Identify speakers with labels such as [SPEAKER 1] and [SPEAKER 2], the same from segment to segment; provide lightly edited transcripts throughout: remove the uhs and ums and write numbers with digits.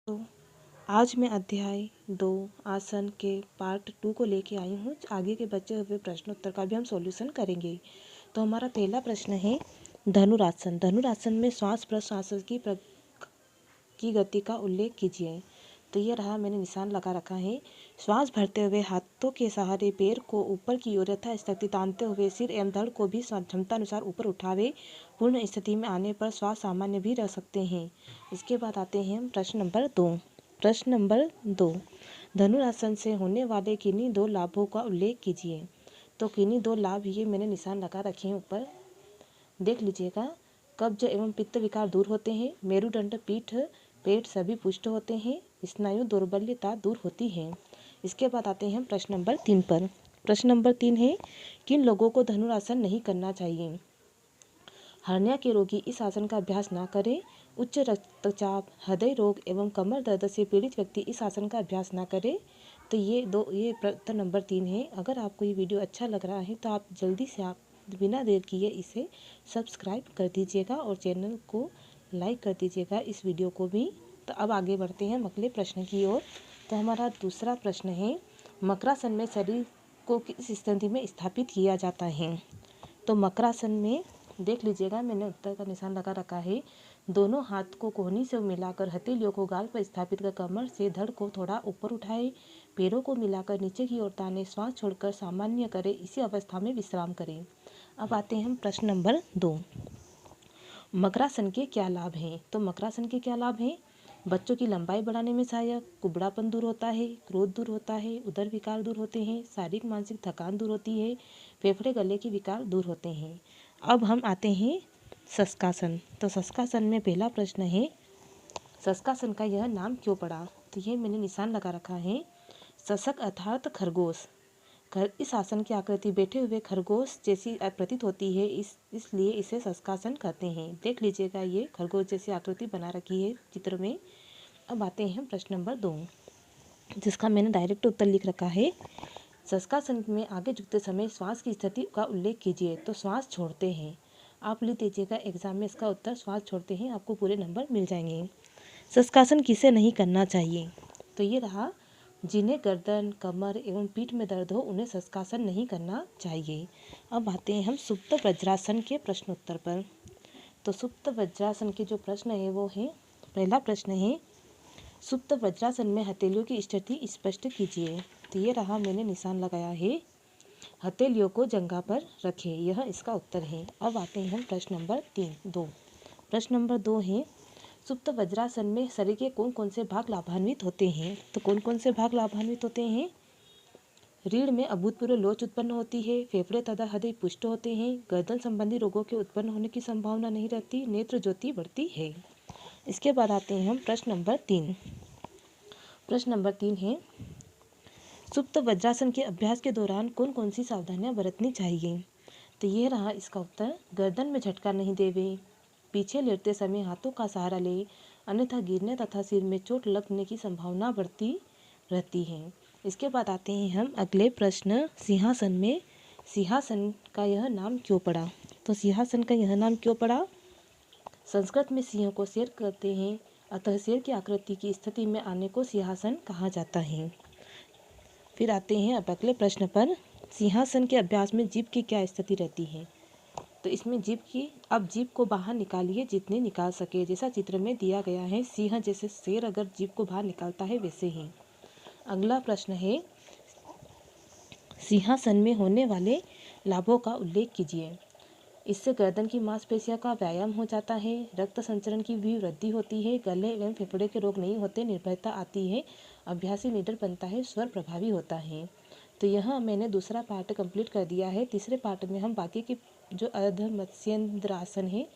[SPEAKER 1] तो आज मैं अध्याय 2 आसन के पार्ट 2 को लेके आई हूँ। आगे के बचे हुए प्रश्नोत्तर का भी हम सॉल्यूशन करेंगे। तो हमारा पहला प्रश्न है धनुरासन। धनुरासन में श्वास प्रश्वास की गति का उल्लेख कीजिए। तो ये रहा, मैंने निशान लगा रखा है। श्वास भरते हुए हाथों के सहारे पैर को ऊपर की ओर यथास्थिति तानते हुए सिर एवं धड़ को भी क्षमता अनुसार ऊपर उठावे। पूर्ण स्थिति में आने पर श्वास सामान्य भी रह सकते हैं। इसके बाद आते हैं हम प्रश्न नंबर 2। प्रश्न नंबर 2, धनुरासन से होने वाले किन्हीं 2 लाभों का उल्लेख कीजिए। तो किन्हीं 2 लाभ ये मैंने निशान लगा रखे हैं, ऊपर देख लीजिएगा। कब्ज एवं पित्त विकार दूर होते हैं। मेरुदंड, पीठ, पेट सभी पुष्ट होते हैं। स्नायु दुर्बलता दूर होती है। इसके बाद आते हैं प्रश्न नंबर 3 पर। प्रश्न नंबर 3 है, किन लोगों को धनुरासन नहीं करना चाहिए। हर्निया के रोगी इस आसन का अभ्यास ना करें। उच्च रक्तचाप, हृदय रोग एवं कमर दर्द से पीड़ित व्यक्ति इस आसन का अभ्यास ना करें। तो ये प्रश्न नंबर 3 है। अगर आपको ये वीडियो अच्छा लग रहा है तो आप जल्दी से बिना देर किए इसे सब्सक्राइब कर दीजिएगा और चैनल को लाइक कर दीजिएगा, इस वीडियो को भी। तो अब आगे बढ़ते हैं अगले प्रश्न की ओर। तो हमारा दूसरा प्रश्न है, मकरासन में शरीर को किस स्थिति में स्थापित किया जाता है। तो मकरासन में देख लीजिएगा, मैंने उत्तर का निशान लगा रखा है। दोनों हाथ को कोहनी से मिलाकर हथेलियों को गाल पर स्थापित कर कमर से धड़ को थोड़ा ऊपर उठाए। पैरों को मिलाकर नीचे की ओर ताने, श्वास छोड़कर सामान्य करें। इसी अवस्था में विश्राम करें। अब आते हैं हम प्रश्न नंबर 2। मकरासन के क्या लाभ हैं। तो मकरासन के क्या लाभ हैं। बच्चों की लंबाई बढ़ाने में सहायक, कुबड़ापन दूर होता है, क्रोध दूर होता है, उदर विकार दूर होते हैं, शारीरिक मानसिक थकान दूर होती है, फेफड़े गले के विकार दूर होते हैं। अब हम आते हैं शशकासन। तो शशकासन में पहला प्रश्न है, शशकासन का यह नाम क्यों पड़ा। तो ये मैंने निशान लगा रखा है। शशक अर्थात खरगोश। इस आसन की आकृति बैठे हुए खरगोश जैसी प्रतीत होती है, इसलिए इसे शशकासन कहते हैं। देख लीजिएगा, ये खरगोश जैसी आकृति बना रखी है चित्र में। अब आते हैं प्रश्न नंबर 2, जिसका मैंने डायरेक्ट उत्तर लिख रखा है। शशकासन में आगे झुकते समय श्वास की स्थिति का उल्लेख कीजिए। तो श्वास छोड़ते हैं, आप लिख दीजिएगा एग्जाम में इसका उत्तर श्वास छोड़ते हैं, आपको पूरे नंबर मिल जाएंगे। शशकासन किसे नहीं करना चाहिए। तो ये रहा, जिन्हें गर्दन, कमर एवं पीठ में दर्द हो उन्हें शशकासन नहीं करना चाहिए। अब आते हैं हम सुप्त वज्रासन के प्रश्नोत्तर पर। तो सुप्त वज्रासन के जो प्रश्न है वो है, पहला प्रश्न है, सुप्त वज्रासन में हथेलियों की स्थिति स्पष्ट कीजिए। तो ये रहा, मैंने निशान लगाया है। हथेलियों को जंघा पर रखें, यह इसका उत्तर है। अब आते हैं हम प्रश्न नंबर 2। प्रश्न नंबर 2 है, सुप्त वज्रासन में शरीर के कौन कौन से भाग लाभान्वित होते हैं। तो कौन कौन से भाग लाभान्वित होते हैं। रीढ़ में अभूतपूर्व लोच उत्पन्न होती है, फेफड़े तथा हृदय पुष्ट होते हैं, गर्दन संबंधी रोगों के उत्पन्न होने की संभावना नहीं रहती, नेत्र ज्योति बढ़ती है। इसके बाद आते हैं हम प्रश्न नंबर 3। प्रश्न नंबर 3 है, सुप्त वज्रासन के अभ्यास के दौरान कौन कौन सी सावधानियां बरतनी चाहिए। तो ये रहा इसका उत्तर, गर्दन में झटका नहीं देवे, पीछे लेटते समय हाथों का सहारा ले, अन्यथा गिरने तथा सिर में चोट लगने की संभावना बढ़ती रहती है। इसके बाद आते हैं हम अगले प्रश्न, सिंहासन में सिंहासन का यह नाम क्यों पड़ा। तो सिंहासन का यह नाम क्यों पड़ा। संस्कृत में सिंह को शेर कहते हैं, अतः शेर की आकृति की स्थिति में आने को सिंहासन कहा जाता है। फिर आते हैं अब अगले प्रश्न पर, सिंहासन के अभ्यास में जीभ की क्या स्थिति रहती है। तो इसमें अब जीभ को बाहर निकालिए जितने निकाल सके, जैसा चित्र में दिया गया है। सिंह जैसे शेर अगर जीभ को बाहर निकालता है वैसे ही। अगला प्रश्न है, सिंहासन में होने वाले लाभों का उल्लेख कीजिए। इससे गर्दन की मांसपेशियों का व्यायाम हो जाता है, रक्त संचरण की भी वृद्धि होती है, गले एवं फेफड़े के रोग नहीं होते, निर्भयता आती है, अभ्यासी निडर बनता है, स्वर प्रभावी होता है। तो यह मैंने दूसरा पार्ट कंप्लीट कर दिया है। तीसरे पार्ट में हम बाकी की जो अर्ध मत्स्येंद्रासन है,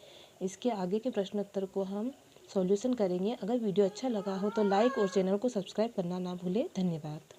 [SPEAKER 1] इसके आगे के प्रश्नोत्तर को हम सॉल्यूशन करेंगे। अगर वीडियो अच्छा लगा हो तो लाइक और चैनल को सब्सक्राइब करना ना भूलें। धन्यवाद।